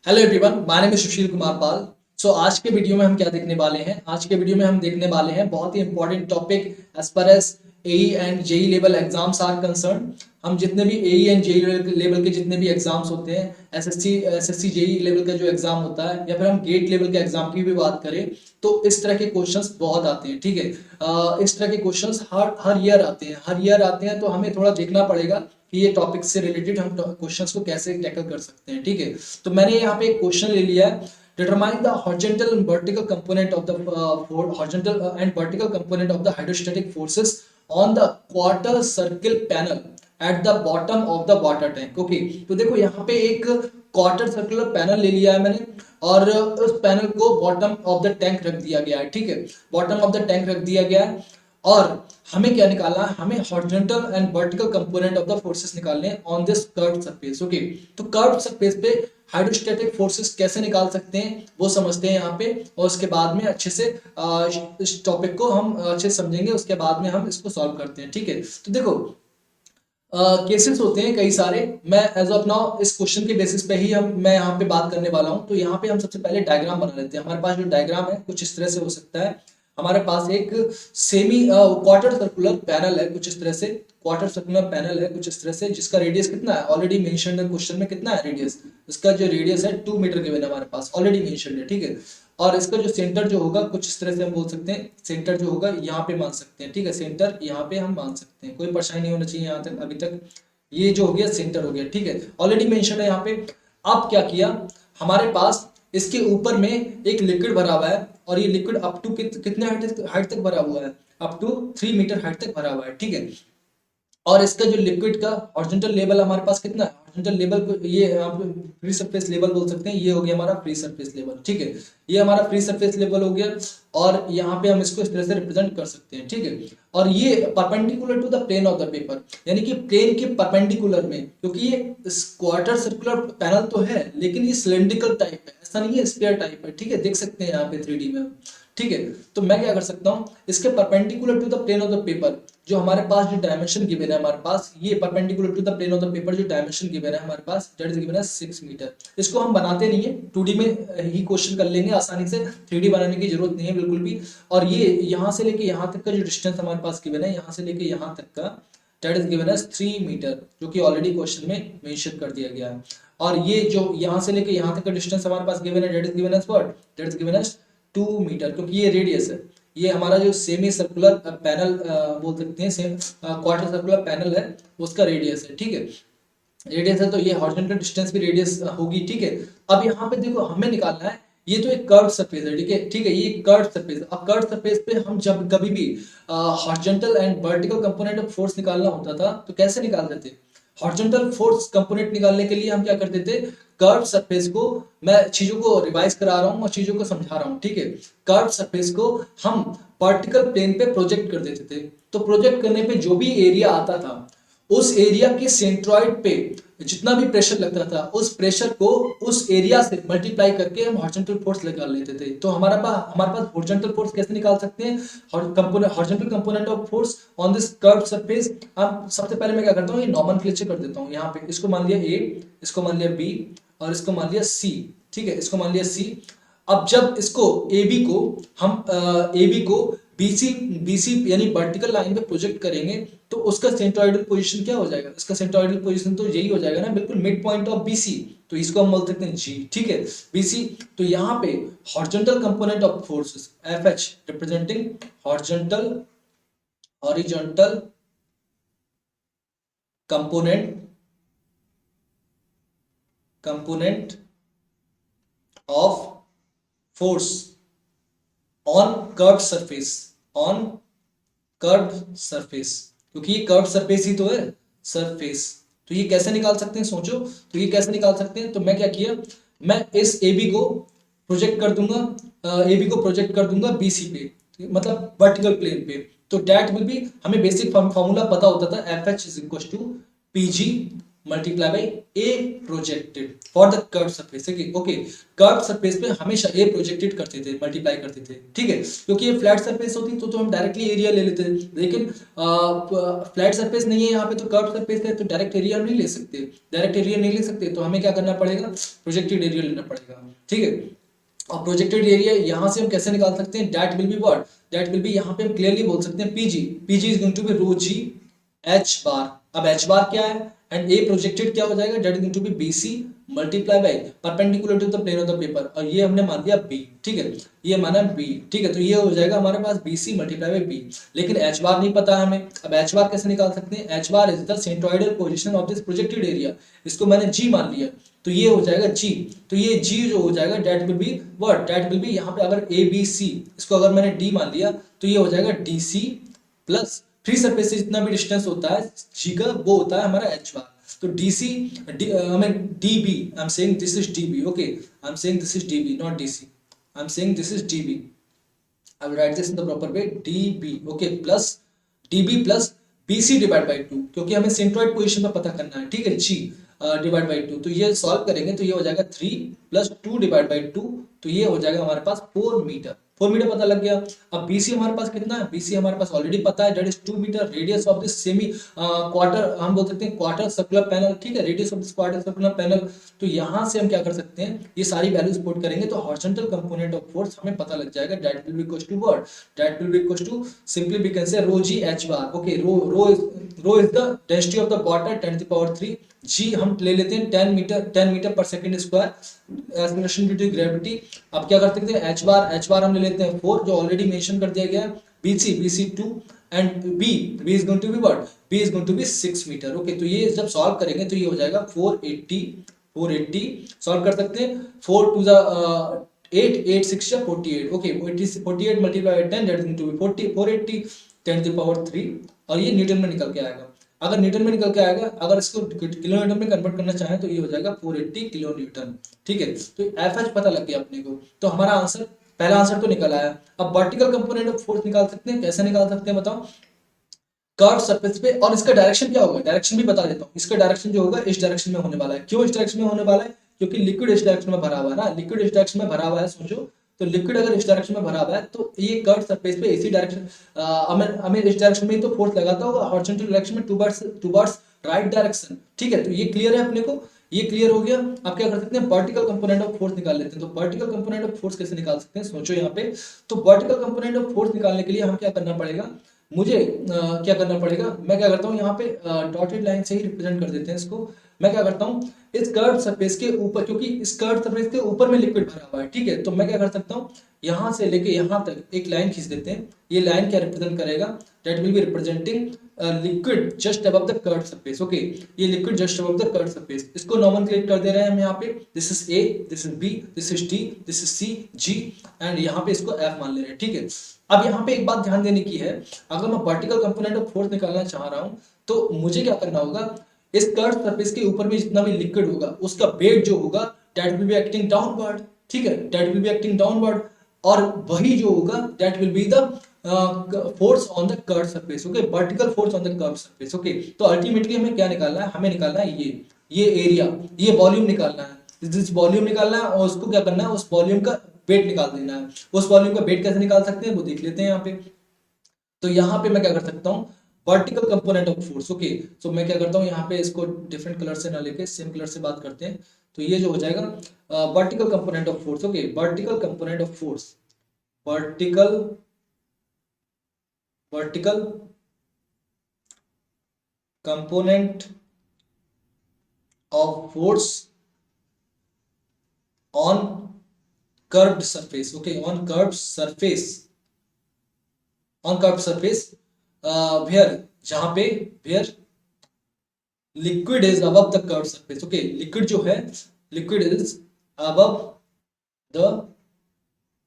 Hello everyone, my name is Sushil Kumar Pal. आज के video में हम क्या देखने वाले हैं? आज के वीडियो में हम देखने वाले हैं बहुत ही important topic as per as AE and JE level exams are concern. हम जितने भी एई एंड जेई लेवल के जितने भी एग्जाम्स होते हैं, एसएससी जेई लेवल का जो एग्जाम होता है या फिर हम गेट लेवल के एग्जाम की भी बात करें, तो इस तरह के क्वेश्चंस बहुत आते हैं। ठीक है, इस तरह के क्वेश्चंस हर हर ईयर आते हैं, हर ईयर आते हैं। तो हमें थोड़ा देखना पड़ेगा कि ये टॉपिक से रिलेटेड हम क्वेश्चंस को कैसे टैकल कर सकते हैं। ठीक है, तो मैंने यहाँ पे एक क्वेश्चन ले लिया है। Determine the horizontal and vertical component of the horizontal and vertical component of the hydrostatic forces on the quarter circle panel at the bottom of the water tank. Okay, तो देखो यहाँ पे एक क्वार्टर सर्कुलर पैनल ले लिया है मैंने, और उस पैनल को बॉटम ऑफ द टैंक रख दिया गया है। ठीक है, बॉटम ऑफ द टैंक रख दिया गया है। और हमें क्या निकालना है? हमें horizontal and vertical component of the forces निकालने हैं on this curved surface. Okay, तो कर्व्ड सरफेस पे हाइड्रोस्टैटिक फोर्सेस कैसे निकाल सकते हैं वो समझते हैं यहाँ पे, और उसके बाद में अच्छे से इस टॉपिक को हम अच्छे से समझेंगे। उसके बाद में हम इसको सॉल्व करते हैं। ठीक है, तो देखो केसेस होते हैं कई सारे। मैं एज ऑफ नाउ इस क्वेश्चन के बेसिस पे ही मैं यहाँ पे बात करने वाला हूँ। तो यहाँ पे हम सबसे पहले डायग्राम बना लेते हैं। हमारे पास जो डायग्राम है कुछ इस तरह से हो सकता है। हमारे पास एक सेमी क्वार्टर सर्कुलर पैनल है कुछ इस तरह से, क्वार्टर सर्कुलर पैनल है कुछ इस तरह से, जिसका रेडियस कितना है? ऑलरेडी मेंशन्ड है क्वेश्चन में। कितना है रेडियस? इसका जो रेडियस है 2 मीटर गिवन है हमारे पास, ऑलरेडी मेंशन्ड है। ठीक है, और इसका जो सेंटर जो होगा कुछ इस तरह से हम बोल सकते हैं, सेंटर जो होगा यहाँ पे मान सकते हैं। ठीक है, सेंटर यहाँ पे हम मान सकते हैं, कोई परेशानी नहीं होना चाहिए यहाँ तक अभी तक। ये जो हो गया सेंटर हो गया। ठीक है, ऑलरेडी मेंशन है यहाँ पे। अब क्या किया, हमारे पास इसके ऊपर में एक लिक्विड भरा हुआ है, और ये लिक्विड अप टू कितने हाइट तक भरा हुआ है? अप टू 3 मीटर हाइट तक भरा हुआ है। ठीक है, और इसका जो लिक्विड का हॉरिजॉन्टल लेवल हमारे पास कितना है? हॉरिजॉन्टल लेवल को ये आप फ्री सरफेस लेवल बोल सकते हैं। ये हो गया हमारा फ्री सरफेस लेवल। ठीक है, ये हमारा फ्री सरफेस लेवल हो गया, और यहाँ पे हम इसको इस तरह से रिप्रेजेंट कर सकते हैं। ठीक है, और ये perpendicular to the plane of the paper, यानी कि प्लेन के परपेंडिकुलर में, क्योंकि ये क्वार्टर सर्कुलर पैनल तो है लेकिन ये सिलेंड्रिकल टाइप है, ऐसा नहीं है स्फीयर टाइप है। ठीक है, देख सकते हैं यहाँ पे 3D में। ठीक है, तो मैं क्या कर सकता हूँ, इसके perpendicular to the plane of the paper जो हमारे पास जो डायमेंशन गिवन है हमारे पास, ये perpendicular to the plane of the paper जो डायमेंशन गिवन है हमारे पास, दैट इज गिवन है 6 मीटर। इसको हम बनाते नहीं है, 2D में ही क्वेश्चन कर लेंगे आसानी से, 3D बनाने की जरूरत नहीं है बिल्कुल भी। और ये यहाँ से लेके यहाँ तक का जो डिस्टेंस हमारे पास गिवन है, यहाँ से लेके यहाँ तक का, that is given as 3 meter, जो कि ऑलरेडी क्वेश्चन में मेंशन कर दिया गया है। और ये जो यहाँ से लेके यहाँ तक का डिस्टेंस हमारे पास गिवन है, that is given as what? That is given as 2 meter, क्योंकि ये रेडियस है। ये हमारा जो सेमी सर्कुलर पैनल बोल सकते हैं, सेम क्वार्टर सर्कुलर पैनल है, उसका रेडियस है। ठीक है, रेडियस है तो ये हॉरिजॉन्टल डिस्टेंस भी रेडियस होगी। ठीक है, अब यहाँ पे देखो हमें निकालना है, ये तो एक कर्व सरफेस है। ठीक है, ठीक है, ये कर्व सरफेस है। अब कर्व सरफेस पे हम जब कभी भी horizontal and vertical component of force निकालना होता था तो कैसे निकालते थे? हॉरिजॉन्टल फोर्स कंपोनेंट निकालने के लिए हम क्या करते थे? कर्व सरफेस को, मैं चीजों को रिवाइज करा रहा हूँ और चीजों को समझा रहा हूँ। ठीक है, कर्व सरफेस को हम वर्टिकल प्लेन पे प्रोजेक्ट कर देते थे। तो प्रोजेक्ट करने पे जो भी एरिया आता था, उस एरिया के सेंट्रॉइड पे जितना भी प्रेशर लगता था, उस प्रेशर को उस एरिया से मल्टीप्लाई करके हम हॉरिजॉन्टल फोर्स निकाल लेते थे। तो हमारे पास हॉरिजॉन्टल फोर्स कैसे निकाल सकते हैं? Horizontal component of force on this curve surface. अब सबसे पहले मैं क्या करता हूँ, ये नॉमेनक्लेचर कर देता हूँ। यहाँ पे इसको मान लिया ए, इसको मान लिया बी, और इसको मान लिया सी। ठीक है, इसको मान लिया सी। अब जब इसको ए बी को हम बीसी बीसी यानी वर्टिकल लाइन पे प्रोजेक्ट करेंगे, तो उसका सेंट्रोइडल पोजीशन क्या हो जाएगा? इसका सेंट्रोइडल पोजीशन तो यही हो जाएगा ना, बिल्कुल मिड पॉइंट ऑफ बीसी। तो इसको हम बोल सकते हैं जी। ठीक है, बीसी। तो यहाँ पे horizontal component of forces F H representing horizontal horizontal component component of force on curve surface, on curve surface, क्योंकि ये कर्व सरफेस ही तो है, सरफेस। तो ये कैसे निकाल सकते हैं सोचो, तो ये कैसे निकाल सकते हैं? तो मैं क्या किया, मैं इस ए बी को प्रोजेक्ट कर दूंगा, ए बी को प्रोजेक्ट कर दूंगा बी सी पे, मतलब वर्टिकल प्लेन पे। तो डैट विल बी, हमें बेसिक फार्मूला पता होता था, F H is equal to P G multiply by A projected for the curve surface. Okay, curve surface पे हमेशा ए प्रोजेक्टेड करते थे, मल्टीप्लाई करते थे, ठीक है, क्योंकि ये फ्लैट सरफेस होती तो हम डायरेक्टली एरिया ले लेते, लेकिन फ्लैट सरफेस नहीं है यहाँ पे, तो कर्व सरफेस है तो डायरेक्ट एरिया नहीं ले सकते, डायरेक्ट एरिया नहीं ले सकते, तो हमें क्या करना पड़ेगा, प्रोजेक्टेड एरिया लेना पड़ेगा, ठीक है। और प्रोजेक्टेड एरिया यहाँ से हम कैसे निकाल सकते हैं, that will be what, that will be, यहाँ पे हम क्लियरली बोल सकते हैं PG, PG is going to be rho G H bar. अब एच बार क्या है, एंड ए प्रोजेक्टेड क्या हो जाएगा, that is going to be BC multiply by perpendicular to the plane of the paper, और ये हमने मान दिया बी, ठीक है, ये माना बी, ठीक है, तो ये हो जाएगा हमारे पास बीसी मल्टीप्लाई बाय बी। लेकिन एच बार नहीं पता है हमें, अब एच बार कैसे निकाल सकते हैं, H bar is the centroidal position of this projected area, इसको मैंने जी मान लिया, तो ये हो जाएगा जी, तो ये जी जो हो जाएगा that will be what, that will be, यहाँ पे अगर ए बी सी, इसको अगर मैंने डी मान लिया तो ये हो जाएगा D C plus free surface से जितना भी डिस्टेंस होता है जी का, वो होता है हमारा एच बार। तो DC, I mean DB, I'm saying this is DB, okay, I'm saying this is DB, not DC, I'm saying this is DB, I will write this in the proper way, DB, okay, plus DB plus BC divide by 2, क्योंकि हमें centroid position में पता करना है, ठीक है, G divide by 2, तो ये सॉल्व करेंगे तो ये हो जाएगा 3 प्लस 2 डिवाइड बाई 2, तो ये हो जाएगा हमारे पास 4 मीटर, 4 मीटर पता लग गया। अब BC हमारे पास कितना है, BC हमारे पास ऑलरेडी पता है, that is 2 meter, radius of this semi quarter, हम बोल सकते हैं क्वार्टर सर्कुलर पैनल, ठीक है, radius of this quarter circular panel. तो यहाँ से हम क्या कर सकते हैं, ये सारी वैल्यूज पुट करेंगे तो हॉरिजॉन्टल कंपोनेंट ऑफ फोर्स हमें पता लग जाएगा, that will be equal to what, that will be equal to simply we can say rho G H bar, okay, rho is the density of the water 10 to the power 3, G हम ले लेते हैं 10 meter per second square as relation to gravity. अब क्या कर सकते हैं, H बार हम ले लेते हैं 4, जो ऑलरेडी मेंशन कर दिया गया है, BC 2 and B is going to be what, B is going to be 6 meter, okay, तो ये जब सॉल्व करेंगे तो ये हो जाएगा 480 सॉल्व कर सकते हैं, 4 टू द 8 6 या 48, okay, 48 multiply by 10 that is going to be 480 10 to the power 3, और ये न्यूटन में निकल के आएगा। अगर न्यूटन में निकल के आएगा, अगर इसको किलोमीटर में कन्वर्ट करना चाहें तो ये हो जाएगा 480 किलो न्यूटन, ठीक है, तो एफएच पता लग गया अपने को, तो हमारा आंसर, पहला आंसर तो निकल आया। अब वर्टिकल कंपोनेंट ऑफ फोर्स निकाल सकते हैं, कैसे निकाल सकते हैं बताओ, कर्व सरफेस पे, और इसका डायरेक्शन क्या होगा, डायरेक्शन भी बता देता हूँ, इसका डायरेक्शन जो होगा इस डायरेक्शन में होने वाला है। क्यों इस डायरेक्शन में होने वाला है, क्योंकि लिक्विड इस डायरेक्शन में भरा हुआ है ना, लिक्विड इस डायरेक्शन में भरा हुआ है, सोचो, तो लिक्विड अगर इस डायरेक्शन में भरा हुआ है तो ये कर्व सरफेस पे इसी डायरेक्शन, हमें इस डायरेक्शन में ही तो फोर्स लगाता होगा, हॉरिजॉन्टल डायरेक्शन में टुवर्ड्स राइट डायरेक्शन, ठीक है, तो ये क्लियर है अपने को, ये क्लियर हो गया। आप क्या कर सकते हैं, वर्टिकल कंपोनेंट ऑफ फोर्स निकाल लेते हैं। तो वर्टिकल कंपोनेंट ऑफ फोर्स कैसे निकाल सकते हैं, सोचो यहाँ पे, तो वर्टिकल कंपोनेंट ऑफ फोर्स निकालने के लिए हम क्या करना पड़ेगा, मुझे क्या करना पड़ेगा, मैं क्या करता हूँ यहाँ पे डॉटेड लाइन से ही रिप्रेजेंट कर देते हैं इसको। मैं क्या करता हूँ, इस कर्व सरफेस के ऊपर, क्योंकि इस कर्व सरफेस के ऊपर में लिक्विड भरा हुआ है, ठीक है, तो मैं क्या कर सकता हूँ, यहाँ से लेके यहाँ तक एक लाइन खींच देते हैं। ये लाइन क्या रिप्रेजेंट करेगा, that will be representing liquid just above the curve surface, okay, ये liquid just above the curve surface, इसको नॉमेनक्लेट कर दे रहे हैं हम यहाँ पे, this is A, this is B, this is D, this is C, G, and यहाँ पे इसको एफ मान ले रहे हैं, ठीक है। अब यहाँ पे एक बात ध्यान देने की है, अगर मैं वर्टिकल कंपोनेंट ऑफ फोर्स निकालना चाह रहा हूँ तो मुझे क्या करना होगा, इस कर्व सरफेस के ऊपर में जितना भी लिक्विड होगा उसका वेट जो होगा that will be acting downward, ठीक है, that will be acting downward, और वही जो होगा that will be the force on the curve surface, okay, vertical force on the curve surface, okay. तो अल्टीमेटली हमें क्या निकालना है, हमें निकालना है ये एरिया, ये वॉल्यूम निकालना है, जिस वॉल्यूम निकालना है और उसको क्या करना है, उस वॉल्यूम का वेट निकाल देना है। उस वॉल्यूम का वेट कैसे निकाल सकते हैं वो देख लेते हैं यहाँ पे। तो यहाँ पे मैं क्या कर सकता हूँ, vertical component of force, okay, so मैं क्या करता हूँ यहाँ पे इसको डिफरेंट कलर से ना लेके सेम कलर से बात करते हैं। तो ये जो हो जाएगा vertical component of force, okay, vertical component of force, vertical component of force on curved surface, okay, on curved surface, on curved surface where, जहां पे where liquid is above the curved surface, okay, liquid जो है, liquid is above the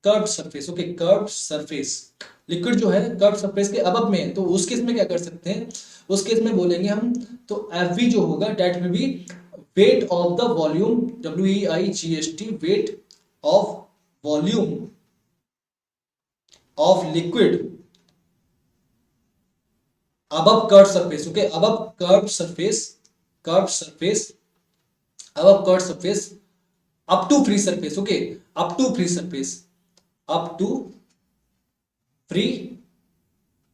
curved surface, okay, curved surface, liquid जो है curved surface के above में है, तो उस केस में क्या कर सकते हैं, उस केस में बोलेंगे हम, तो Fv जो होगा that will B weight of the volume, WEIGHT, weight of volume of liquid above curved surface, okay, above curved surface curve surface above curved surface up to free surface. Okay, up to free surface, up to free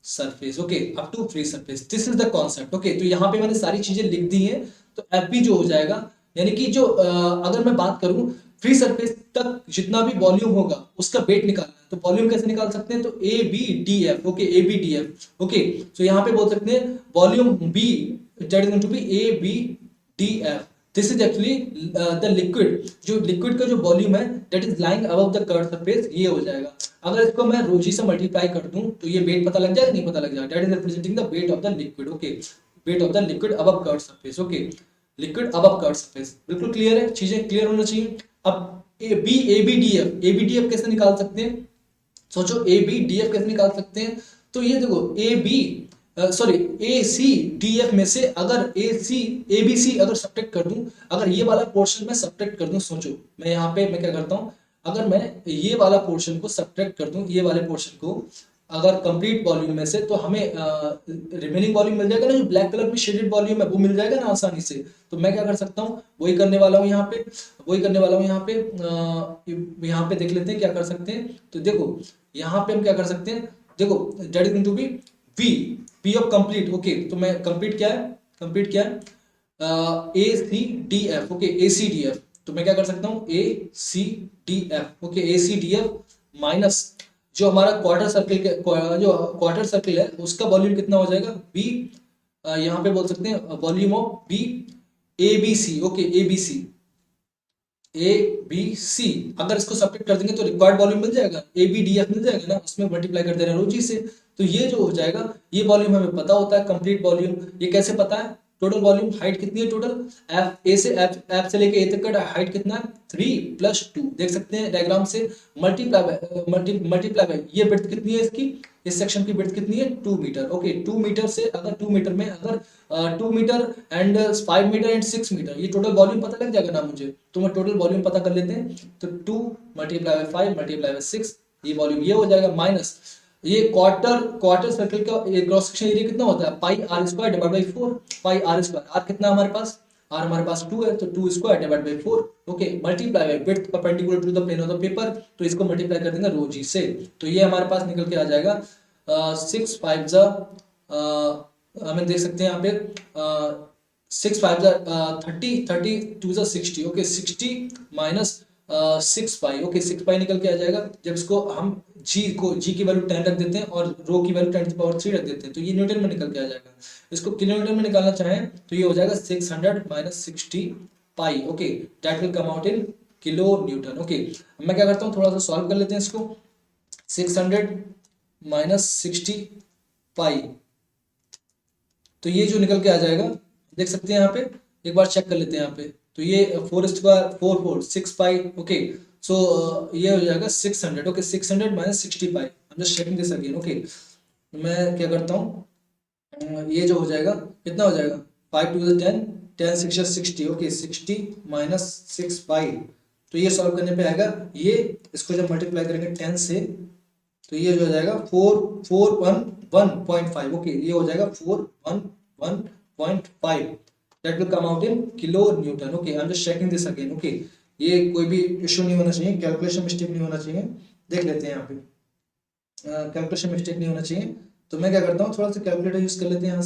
surface. Okay, up to free surface, this is the concept. Okay, तो यहाँ पे मैंने सारी चीजें लिख दी हैं, तो FB जो हो जाएगा, यानी कि जो अगर मैं बात करूं फ्री सरफेस तक जितना भी वॉल्यूम होगा उसका वेट निकालना है, तो वॉल्यूम कैसे निकाल सकते हैं, तो ABDF. Okay, ABDF. ओके, तो यहाँ पे बोल सकते हैं volume B that is going to be ABDF. This is actually the liquid, जो लिक्विड का जो वॉल्यूम है that is lying above the curve surface, ये हो जाएगा. अगर इसको मैं ρg से मल्टीप्लाई कर दूं तो ये वेट पता लग जाएगा, नहीं पता लग जाएगा, that is representing the weight of the liquid. Okay, weight of the liquid above curve surface. Okay, liquid above curve surface. बिल्कुल क्लियर है, चीजें क्लियर होना चाहिए. अब ABDF कैसे निकाल सकते हैं, सोचो ABDF कैसे निकाल सकते हैं. तो ये देखो ACDF में से अगर ABC अगर सब्ट्रैक्ट कर दूं, अगर ये वाला पोर्शन में सब्ट्रैक्ट कर दूं, सोचो मैं यहाँ पे मैं क्या करता हूँ, अगर मैं ये वाला पोर्शन को सब्ट्रैक्ट कर दूं, ये वाले पोर्शन को अगर कंप्लीट वॉल्यूम में से, तो हमें रिमेनिंग वॉल्यूम मिल जाएगा ना, जो ब्लैक कलर में शेडेड वॉल्यूम है वो मिल जाएगा ना आसानी से. तो मैं क्या कर सकता हूँ, वही करने वाला हूँ यहाँ पे, वही करने वाला हूँ यहाँ पे. यहाँ पे देख लेते हैं क्या कर सकते हैं. तो देखो यहाँ पे हम क्या कर सकते हैं, देखो that is going to be P of complete. Okay, तो मैं कंप्लीट क्या है, कंप्लीट क्या है, ACDF. Okay, ACDF. तो मैं क्या कर सकता हूँ, ACDF. ओके, ACDF माइनस जो हमारा क्वार्टर सर्किल के जो क्वार्टर सर्किल है उसका वॉल्यूम कितना हो जाएगा, B. यहाँ पे बोल सकते हैं volume of B ABC. Okay, ABC. अगर इसको सब्ट्रैक्ट कर देंगे तो रिक्वायर्ड वॉल्यूम मिल जाएगा, ABDF मिल जाएगा ना, उसमें मल्टीप्लाई कर देना ρg से. तो ये जो हो जाएगा, ये वॉल्यूम हमें पता होता है, कंप्लीट वॉल्यूम. ये कैसे पता है, टोटल वॉल्यूम, हाइट कितनी है टोटल, F से लेके A तक का हाइट कितना है, 3 + 2. देख सकते हैं डायग्राम से, मल्टीप्लाई ये विड्थ कितनी है इसकी, इस सेक्शन की विड्थ कितनी है, 2 मीटर. ओके, 2 मीटर से अगर 2 मीटर में अगर 2 meter and 5 meter and 6 meter, ये टोटल वॉल्यूम पता लग जाएगा ना मुझे. तो मैं टोटल वॉल्यूम पता कर लेते हैं. तो 2 × 5 × 6, ये वॉल्यूम ये हो जाएगा, माइनस ये क्वार्टर सर्कल का क्रॉस सेक्शन एरिया कितना होता है, πr² / 4. πr², r कितना हमारे पास, r हमारे पास 2 है, तो 2² / 4. Okay, multiply by width perpendicular to the plane of the paper, तो इसको मल्टीप्लाई कर देंगे ρg से. तो ये हमारे पास निकल के आ जाएगा 6 × 5 हमें देख सकते हैं यहाँ पे 6 × 5 30, 30 × 2 60. Okay, 60 minus 6π. ओके, 6π निकल के आ जाएगा. जब इसको हम g की वैल्यू 10 रख देते हैं और रो की वैल्यू 10⁻³ रख देते हैं, तो ये न्यूटन में निकल के आ जाएगा. इसको किलोमीटर में निकालना चाहें तो ये हो जाएगा 600 - 60π. Okay, that will come out in kilo newton. Okay, मैं क्या करता हूँ, थोड़ा सा सॉल्व कर लेते हैं इसको. 600 - 60π, तो ये जो निकल के आ जाएगा, देख सकते हैं यहाँ पे, एक बार चेक कर लेते हैं यहाँ पे. तो ये 4² 6π. ओके, सो ये हो जाएगा 600. Okay, 600 - 60π. I am just checking this again. Okay, मैं क्या करता हूँ, ये जो हो जाएगा कितना हो जाएगा, 5 × 2 = 10, 10 × 6 = 60. ओके, 60 - 6π. तो ये सॉल्व करने पे आएगा, ये इसको जब मल्टीप्लाई करेंगे 10 से, तो ये जो हो जाएगा 411.5. ओके, ये हो जाएगा 411.5. That will come out in kilo newton. Okay, I am just checking this again. Okay, ये कोई भी इशू नहीं होना चाहिए, कैलकुलेशन मिस्टेक नहीं होना चाहिए. देख लेते हैं यहाँ पे, कैलकुलेशन मिस्टेक नहीं होना चाहिए. तो मैं क्या करता हूँ, थोड़ा सा कैलकुलेटर यूज कर लेते हैं.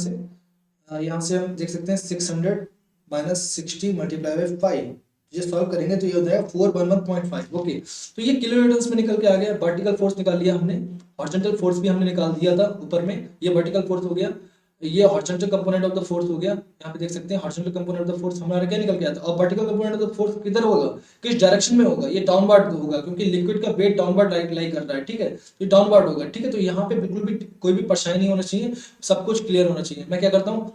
यहाँ से हम देख सकते हैं 600 - 60 × 5. ये सॉल्व करेंगे तो ये हो जाएगा 411.5. ओके, तो ये किलो न्यूटन में निकल के आ गया. वर्टिकल फोर्स निकाल लिया हमने, हॉरिजॉन्टल फोर्स भी हमने निकाल दिया था ऊपर में. ये वर्टिकल फोर्स हो गया, ये horizontal component of the force हो गया. यहाँ पे देख सकते हैं horizontal component of the force हमारा क्या निकल के आता है, और vertical component of the force किधर होगा, किस डायरेक्शन में होगा, ये डाउनवर्ड होगा, क्योंकि लिक्विड का वेट डाउनवर्ड लाई कर रहा है. ठीक है, तो डाउनवर्ड होगा. ठीक है, तो यहाँ पे बिल्कुल भी कोई भी परेशानी नहीं होना चाहिए, सब कुछ क्लियर होना चाहिए. मैं क्या करता हूँ,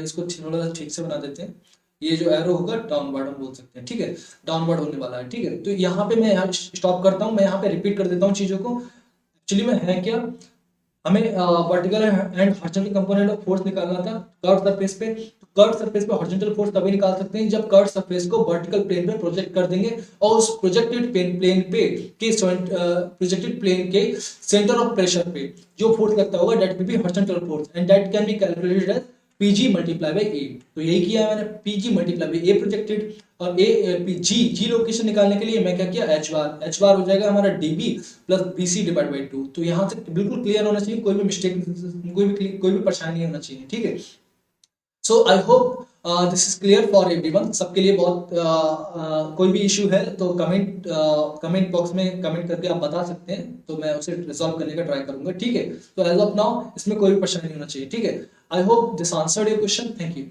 इसको थोड़ा सा ठीक से बना देते हैं. ये जो एरो होगा डाउनवर्ड हम बोल सकते हैं. ठीक है, डाउनवर्ड होने वाला है. ठीक है, तो यहाँ पे मैं स्टॉप करता हूँ. मैं यहाँ पे रिपीट कर देता हूँ चीजों को. एक्चुअली में है क्या, हमें vertical and horizontal component of force निकालना था कर्व सरफेस पे. कर्व सरफेस पे हॉरिजॉन्टल फोर्स तभी निकाल सकते हैं जब कर्व सरफेस को वर्टिकल प्लेन पे प्रोजेक्ट कर देंगे, और उस प्रोजेक्टेड प्लेन पे के प्रोजेक्टेड प्लेन के सेंटर ऑफ प्रेशर पे जो फोर्स लगता होगा that will be horizontal force, and that can be calculated as PG multiply by 8, तो यही किया मैंने, PG multiply by A projected, और जी लोकेशन निकालने के लिए मैं क्या किया, एच बार हो जाएगा हमारा DB plus BC divide by 2। तो यहाँ तक बिल्कुल क्लियर होना चाहिए, कोई भी मिस्टेक, कोई भी परेशानी नहीं होना चाहिए, ठीक है। So I hope this is clear for everyone, सबके लिए बहुत कोई भी इशू है तो कमेंट बॉक्स में कमेंट करके आप बता सकते हैं, तो मैं उसे रिजॉल्व करने का ट्राई करूंगा, ठीक है। तो एज ऑफ नाउ इसमें कोई भी परेशानी नहीं होना चाहिए, ठीक है। आई hope this answered your question, thank you.